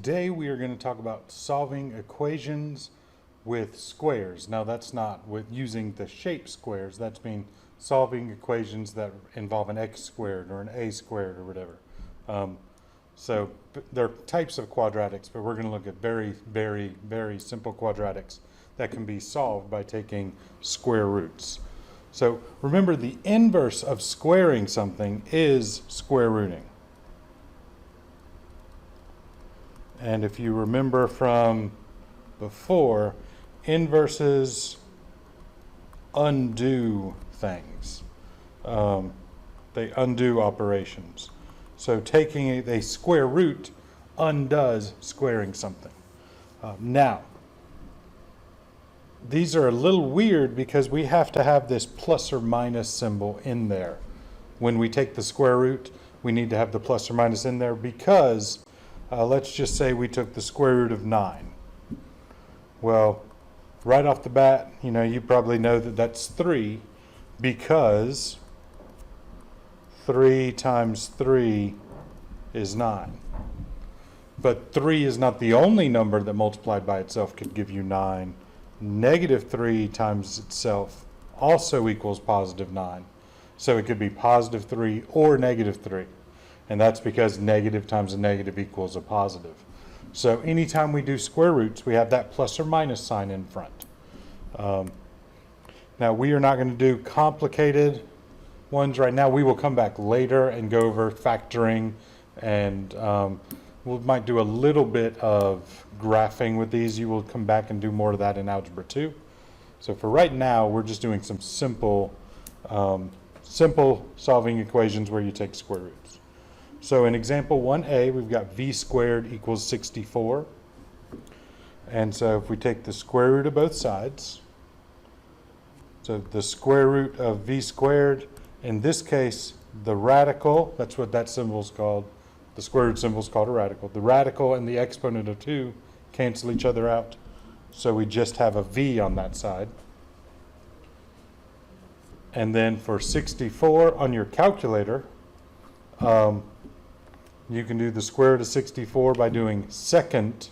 Today we are going to talk about solving equations with squares. Now that's not with using the shape squares, that's mean solving equations that involve an x squared or an a squared or whatever. So there are types of quadratics, but we're going to look at very simple quadratics that can be solved by taking square roots. So remember, the inverse of squaring something is square rooting. And if you remember from before, inverses undo things. They undo operations. So taking a square root undoes squaring something. Now, these are a little weird because we have to have this plus or minus symbol in there. When we take the square root, we need to have the plus or minus in there because let's just say we took the square root of 9. Well, right off the bat, you probably know that that's 3 because 3 times 3 is 9. But 3 is not the only number that multiplied by itself could give you 9. Negative 3 times itself also equals positive 9. So it could be positive 3 or negative 3. And that's because negative times a negative equals a positive. So anytime we do square roots, we have that plus or minus sign in front. Now we are not going to do complicated ones right now. We will come back later and go over factoring, and we might do a little bit of graphing with these. You will come back and do more of that in Algebra 2. So for right now, we're just doing some simple solving equations where you take square roots. So in example 1a, we've got v squared equals 64. And so if we take the square root of both sides, so the square root of v squared, in this case, the radical, that's what that symbol is called. The square root symbol is called a radical. The radical and the exponent of 2 cancel each other out. So we just have a v on that side. And then for 64 on your calculator, you can do the square root of 64 by doing second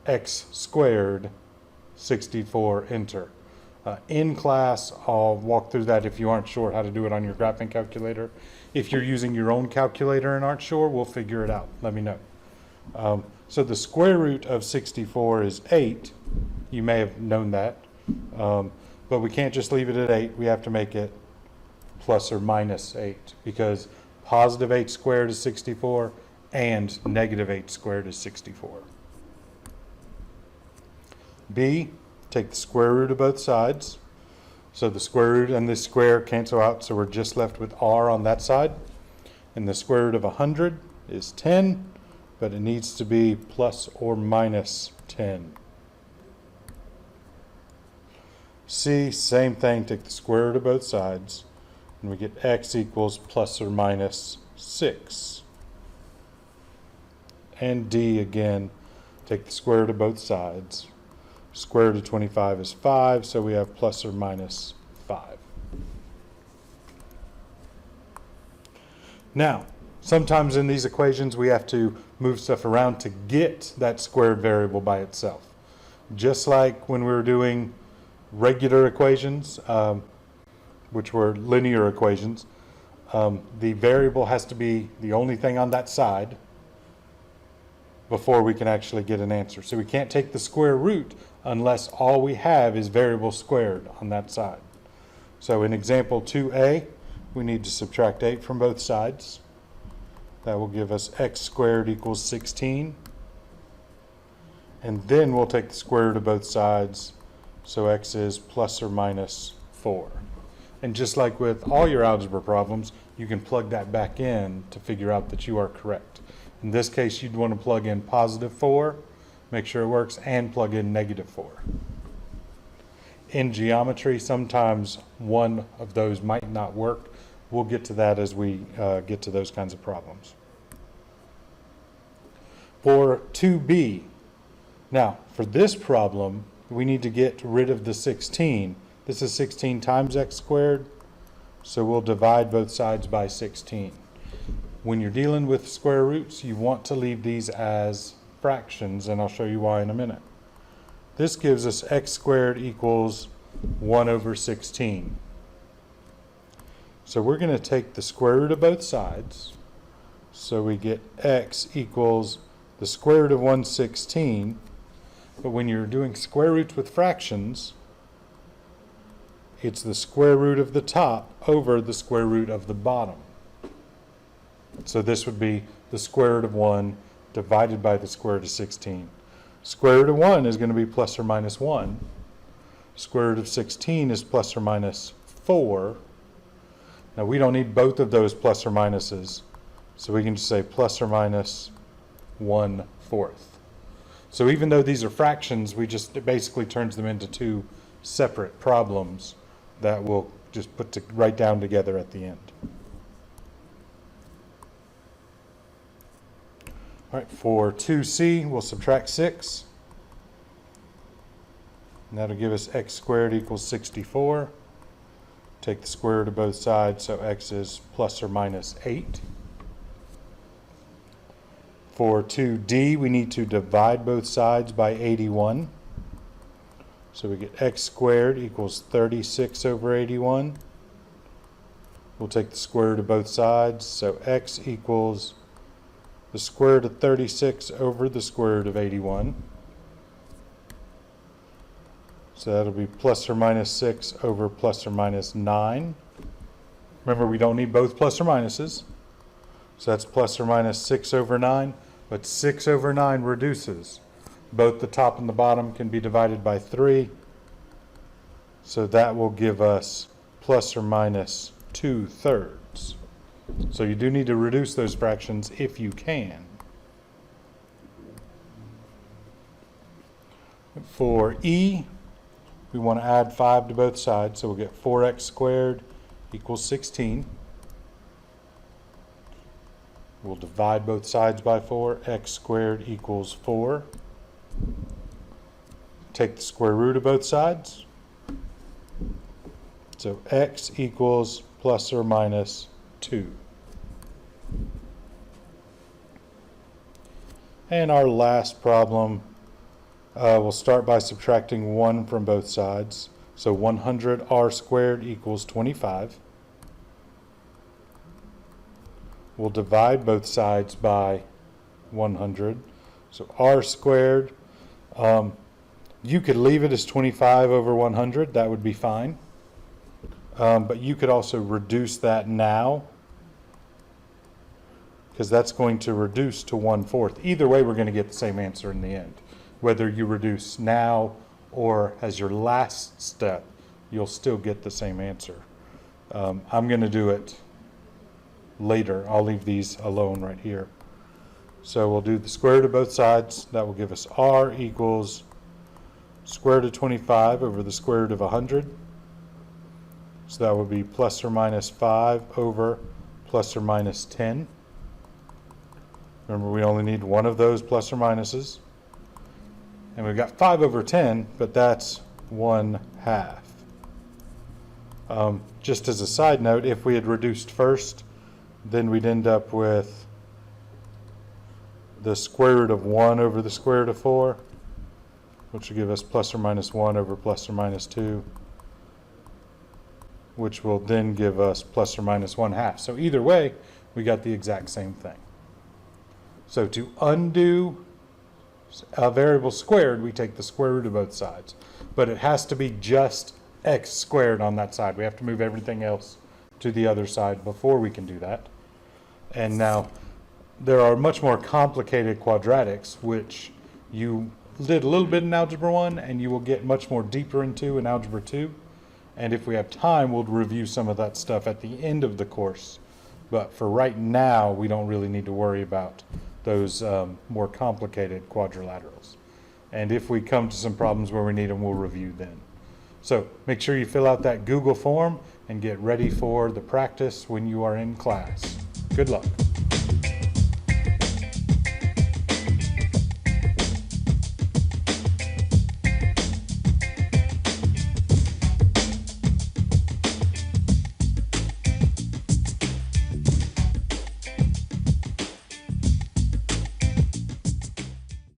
x squared 64, enter. In class, I'll walk through that if you aren't sure how to do it on your graphing calculator. If you're using your own calculator and aren't sure, we'll figure it out. Let me know. So the square root of 64 is 8. You may have known that. But we can't just leave it at 8. We have to make it plus or minus 8 because positive 8 squared is 64 and negative 8 squared is 64. B, take the square root of both sides. So the square root and this square cancel out, so we're just left with r on that side. And the square root of 100 is 10, but it needs to be plus or minus 10. C, same thing, take the square root of both sides, and we get x equals plus or minus 6. And D, again, take the square root of both sides. Square root of 25 is 5, so we have plus or minus 5. Now, sometimes in these equations we have to move stuff around to get that squared variable by itself. Just like when we were doing regular equations, which were linear equations, the variable has to be the only thing on that side before we can actually get an answer. So we can't take the square root unless all we have is variable squared on that side. So in example 2a, we need to subtract 8 from both sides. That will give us x squared equals 16. And then we'll take the square root of both sides, so x is plus or minus 4. And just like with all your algebra problems, you can plug that back in to figure out that you are correct. In this case, you'd want to plug in positive 4, make sure it works, and plug in negative 4. In geometry, sometimes one of those might not work. We'll get to that as we get to those kinds of problems. For 2b, now for this problem, we need to get rid of the 16. This is 16 times x squared, so we'll divide both sides by 16. When you're dealing with square roots, you want to leave these as fractions, and I'll show you why in a minute. This gives us x squared equals 1 over 16. So we're going to take the square root of both sides. So we get x equals the square root of 116. But when you're doing square roots with fractions, it's the square root of the top over the square root of the bottom. So this would be the square root of 1 divided by the square root of 16. Square root of 1 is going to be plus or minus 1. Square root of 16 is plus or minus 4. Now we don't need both of those plus or minuses, so we can just say plus or minus 1/4. So even though these are fractions, it basically turns them into two separate problems that we'll just write down together at the end. All right, for 2c, we'll subtract 6. And that'll give us x squared equals 64. Take the square root of both sides, so x is plus or minus 8. For 2d, we need to divide both sides by 81. So we get x squared equals 36 over 81. We'll take the square root of both sides, so x equals the square root of 36 over the square root of 81. So that'll be plus or minus 6 over plus or minus 9. Remember, we don't need both plus or minuses. So that's plus or minus 6 over 9. But 6 over 9 reduces. Both the top and the bottom can be divided by 3. So that will give us plus or minus 2/3. So you do need to reduce those fractions if you can. For e, we want to add 5 to both sides, so we'll get 4x squared equals 16. We'll divide both sides by 4. X squared equals 4. Take the square root of both sides. So x equals plus or minus 2. And our last problem, we'll start by subtracting 1 from both sides. So 100r squared equals 25. We'll divide both sides by 100. So r squared, you could leave it as 25 over 100. That would be fine. But you could also reduce that now, because that's going to reduce to 1/4. Either way, we're going to get the same answer in the end. Whether you reduce now or as your last step, you'll still get the same answer. I'm going to do it later. I'll leave these alone right here. So we'll do the square root of both sides. That will give us r equals square root of 25 over the square root of 100. So that would be plus or minus 5 over plus or minus 10. Remember, we only need one of those plus or minuses. And we've got 5 over 10, but that's 1/2. Just as a side note, if we had reduced first, then we'd end up with the square root of 1 over the square root of 4, which will give us plus or minus 1 over plus or minus 2, which will then give us plus or minus 1/2. So either way, we got the exact same thing. So to undo a variable squared, we take the square root of both sides. But it has to be just x squared on that side. We have to move everything else to the other side before we can do that. And now, there are much more complicated quadratics, which you did a little bit in Algebra 1, and you will get much more deeper into in Algebra 2. And if we have time, we'll review some of that stuff at the end of the course. But for right now, we don't really need to worry about those more complicated quadrilaterals. And if we come to some problems where we need them, we'll review then. So make sure you fill out that Google form and get ready for the practice when you are in class. Good luck.